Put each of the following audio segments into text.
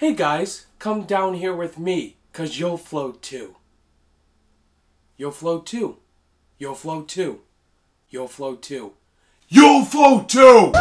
Hey guys, come down here with me, 'cause you'll float too. You'll float too. You'll float too. You'll float too. You'll float too!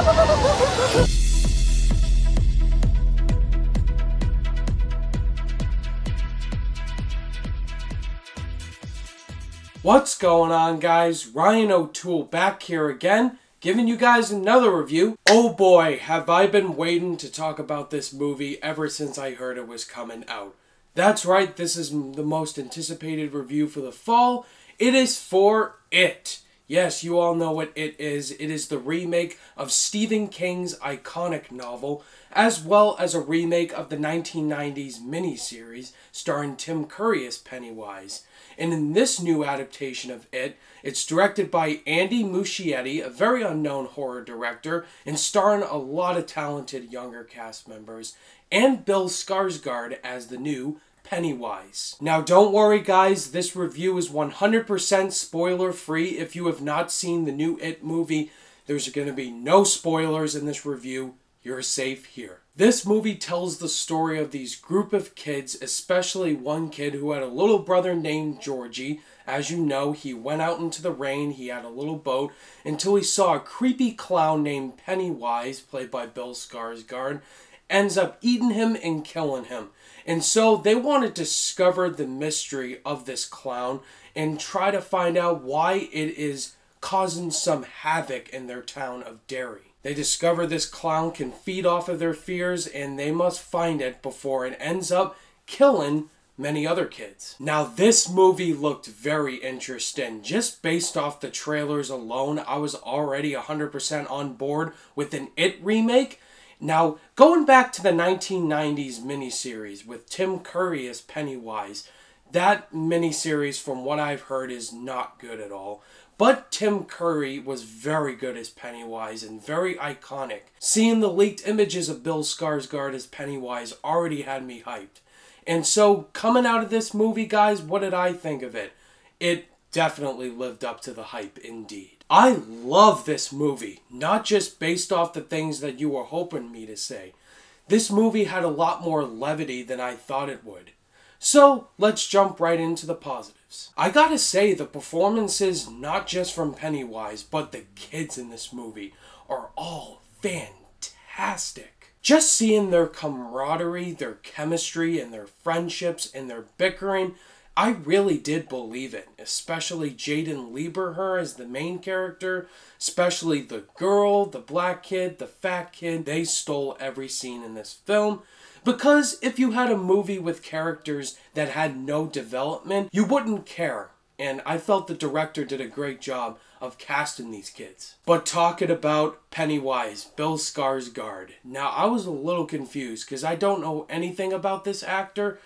What's going on, guys? Ryan O'Toole back here again, giving you guys another review. Oh boy, have I been waiting to talk about this movie ever since I heard it was coming out. That's right, this is the most anticipated review for the fall. It is for It. Yes, you all know what It is. It is the remake of Stephen King's iconic novel, as well as a remake of the 1990s miniseries starring Tim Curry as Pennywise. And in this new adaptation of It, it's directed by Andy Muschietti, a very unknown horror director, and starring a lot of talented younger cast members, and Bill Skarsgård as the new Pennywise. Now don't worry guys, this review is 100% spoiler free. If you have not seen the new It movie, there's going to be no spoilers in this review. You're safe here. This movie tells the story of these group of kids, especially one kid who had a little brother named Georgie. As you know, he went out into the rain, he had a little boat, until he saw a creepy clown named Pennywise, played by Bill Skarsgård, ends up eating him and killing him. And so they want to discover the mystery of this clown and try to find out why it is causing some havoc in their town of Derry. They discover this clown can feed off of their fears and they must find it before it ends up killing many other kids. Now this movie looked very interesting. Just based off the trailers alone, I was already 100% on board with an It remake. Now, going back to the 1990s miniseries with Tim Curry as Pennywise, that miniseries, from what I've heard, is not good at all. But Tim Curry was very good as Pennywise and very iconic. Seeing the leaked images of Bill Skarsgård as Pennywise already had me hyped. And so, coming out of this movie, guys, what did I think of it? It definitely lived up to the hype indeed. I love this movie, not just based off the things that you were hoping me to say. This movie had a lot more levity than I thought it would. So, let's jump right into the positives. I gotta say, the performances, not just from Pennywise, but the kids in this movie, are all fantastic. Just seeing their camaraderie, their chemistry, and their friendships, and their bickering, I really did believe it, especially Jaden Lieberher as the main character, especially the girl, the black kid, the fat kid. They stole every scene in this film. Because if you had a movie with characters that had no development, you wouldn't care. And I felt the director did a great job of casting these kids. But talking about Pennywise, Bill Skarsgård. Now, I was a little confused because I don't know anything about this actor.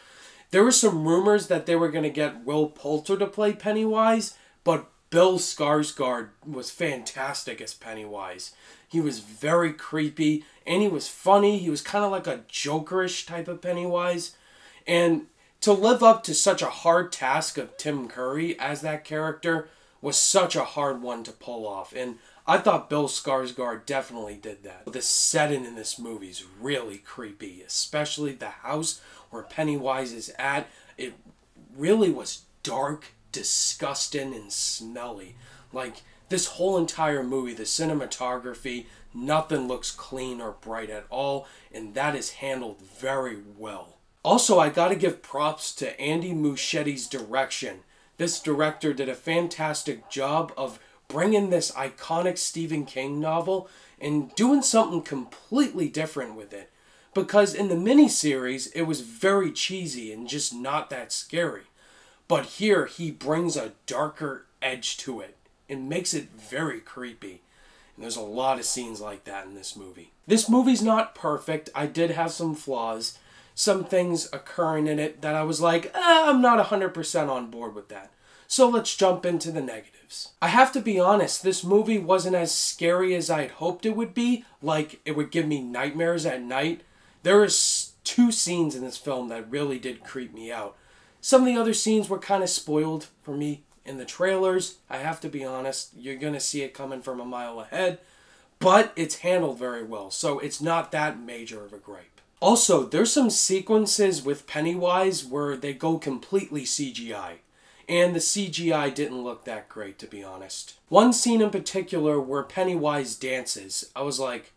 There were some rumors that they were going to get Will Poulter to play Pennywise, but Bill Skarsgård was fantastic as Pennywise. He was very creepy, and he was funny. He was kind of like a Jokerish type of Pennywise. And to live up to such a hard task of Tim Curry as that character was such a hard one to pull off. And I thought Bill Skarsgård definitely did that. The setting in this movie is really creepy, especially the house where Pennywise is at. It really was dark, disgusting, and smelly. Like, this whole entire movie, the cinematography, nothing looks clean or bright at all, and that is handled very well. Also, I gotta give props to Andy Muschietti's direction. This director did a fantastic job of bringing this iconic Stephen King novel and doing something completely different with it. Because in the miniseries, it was very cheesy and just not that scary. But here, he brings a darker edge to it and makes it very creepy. And there's a lot of scenes like that in this movie. This movie's not perfect. I did have some flaws. Some things occurring in it that I was like, I'm not 100% on board with that. So let's jump into the negatives. I have to be honest, this movie wasn't as scary as I had hoped it would be. Like, it would give me nightmares at night. There are two scenes in this film that really did creep me out. Some of the other scenes were kind of spoiled for me in the trailers. I have to be honest, you're going to see it coming from a mile ahead. But it's handled very well, so it's not that major of a gripe. Also, there's some sequences with Pennywise where they go completely CGI. And the CGI didn't look that great, to be honest. One scene in particular where Pennywise dances, I was like,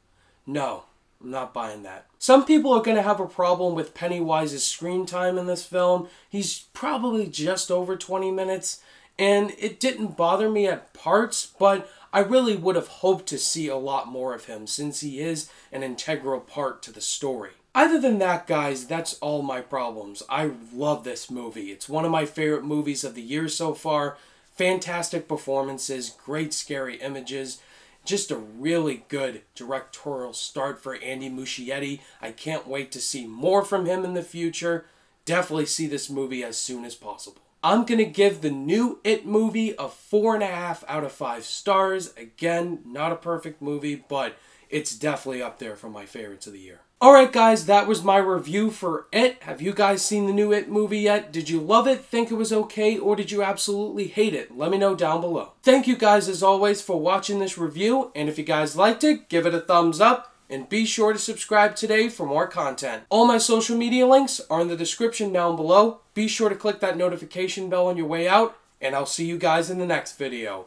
no, I'm not buying that. Some people are going to have a problem with Pennywise's screen time in this film. He's probably just over 20 minutes, and it didn't bother me at parts, but I really would have hoped to see a lot more of him since he is an integral part to the story. Other than that, guys, that's all my problems. I love this movie. It's one of my favorite movies of the year so far. Fantastic performances, great scary images, just a really good directorial start for Andy Muschietti. I can't wait to see more from him in the future. Definitely see this movie as soon as possible. I'm going to give the new It movie a 4.5 out of 5 stars. Again, not a perfect movie, but it's definitely up there for my favorites of the year. Alright guys, that was my review for It. Have you guys seen the new It movie yet? Did you love it, think it was okay, or did you absolutely hate it? Let me know down below. Thank you guys as always for watching this review, and if you guys liked it, give it a thumbs up, and be sure to subscribe today for more content. All my social media links are in the description down below. Be sure to click that notification bell on your way out, and I'll see you guys in the next video.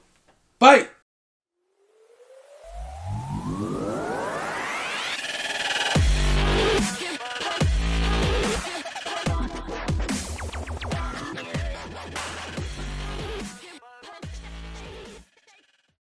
Bye!